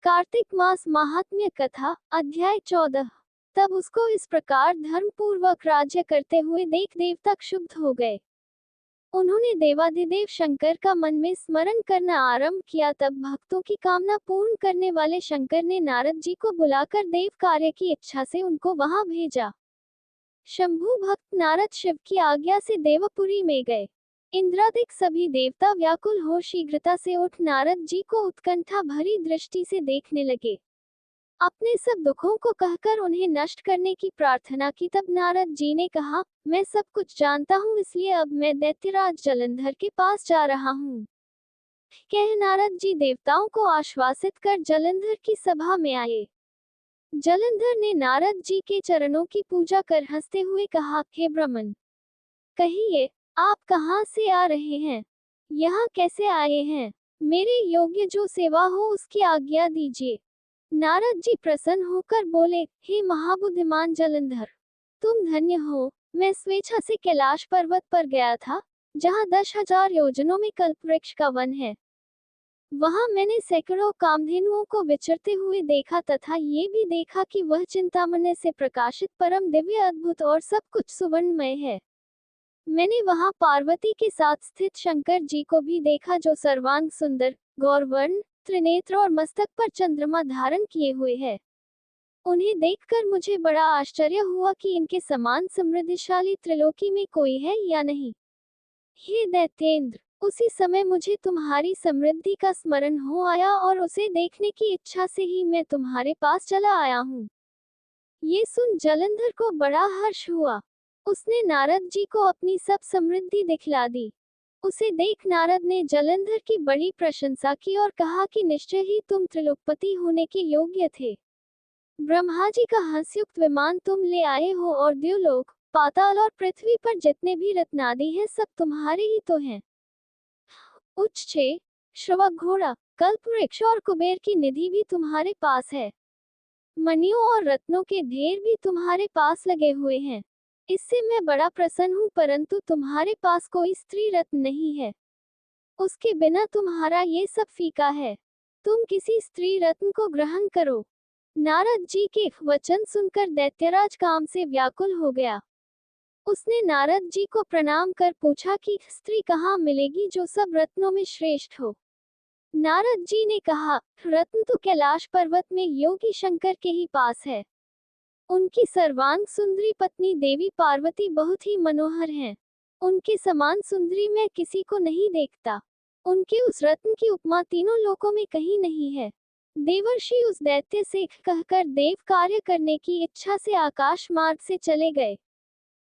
कार्तिक मास महात्म्य कथा अध्याय 14। तब उसको इस प्रकार धर्म पूर्वक राज्य करते हुए देख देवता क्षुब्ध हो गए। उन्होंने देवाधिदेव शंकर का मन में स्मरण करना आरंभ किया। तब भक्तों की कामना पूर्ण करने वाले शंकर ने नारद जी को बुलाकर देव कार्य की इच्छा से उनको वहां भेजा। शंभु भक्त नारद शिव की आज्ञा से देवपुरी में गए। इंद्रादिक सभी देवता व्याकुल हो शीघ्रता से उठ नारद जी को उत्कंठा भरी दृष्टि से देखने लगे। अपने सब दुखों को कहकर उन्हें नष्ट करने की प्रार्थना की। तब नारद जी ने कहा, मैं सब कुछ जानता हूँ, इसलिए अब मैं दैत्यराज जलंधर के पास जा रहा हूँ। कह नारद जी देवताओं को आश्वासित कर जलंधर की सभा में आए। जलंधर ने नारद जी के चरणों की पूजा कर हंसते हुए कहा, हे ब्राह्मण, कहिए आप कहाँ से आ रहे हैं, यहाँ कैसे आए हैं? मेरे योग्य जो सेवा हो उसकी आज्ञा दीजिए। नारद जी प्रसन्न होकर बोले, हे महाबुद्धिमान जलंधर, तुम धन्य हो। मैं स्वेच्छा से कैलाश पर्वत पर गया था, जहाँ 10,000 योजनों में कल्पवृक्ष का वन है। वहां मैंने सैकड़ों कामधेनुओं को विचरते हुए देखा तथा ये भी देखा कि वह चिंतामणि से प्रकाशित परम दिव्य अद्भुत और सब कुछ सुवर्णमय है। मैंने वहां पार्वती के साथ स्थित शंकर जी को भी देखा, जो सर्वांग सुंदर, गौरवर्ण, त्रिनेत्र और मस्तक पर चंद्रमा धारण किए हुए है। उन्हें देखकर मुझे बड़ा आश्चर्य हुआ कि इनके समान समृद्धिशाली त्रिलोकी में कोई है या नहीं। हे दैत्येंद्र, उसी समय मुझे तुम्हारी समृद्धि का स्मरण हो आया और उसे देखने की इच्छा से ही मैं तुम्हारे पास चला आया हूँ। ये सुन जलंधर को बड़ा हर्ष हुआ। उसने नारद जी को अपनी सब समृद्धि दिखला दी। उसे देख नारद ने जलंधर की बड़ी प्रशंसा की और कहा कि निश्चय ही तुम त्रिलोकपति होने के योग्य थे। ब्रह्मा जी का हंसयुक्त विमान तुम ले आए हो और द्युलोक, पाताल और पृथ्वी पर जितने भी रत्नादि हैं सब तुम्हारे ही तो हैं। उच्च श्रवक घोड़ा, कल्पवृक्ष और कुबेर की निधि भी तुम्हारे पास है। मणियों और रत्नों के ढेर भी तुम्हारे पास लगे हुए हैं। इससे मैं बड़ा प्रसन्न हूँ, परंतु तुम्हारे पास कोई स्त्री रत्न नहीं है। उसके बिना तुम्हारा ये सब फीका है। तुम किसी स्त्री रत्न को ग्रहण करो। नारद जी के वचन सुनकर दैत्यराज काम से व्याकुल हो गया। उसने नारद जी को प्रणाम कर पूछा कि स्त्री कहाँ मिलेगी जो सब रत्नों में श्रेष्ठ हो। नारद जी ने कहा, रत्न तो कैलाश पर्वत में योगी शंकर के ही पास है। उनकी सर्वांग सुंदरी पत्नी देवी पार्वती बहुत ही मनोहर हैं। उनके समान सुंदरी मैं किसी को नहीं देखता। उनके उस रत्न की उपमा तीनों लोकों में कहीं नहीं है। देवर्षि उस दैत्य से कहकर देव कार्य करने की इच्छा से आकाश मार्ग से चले गए।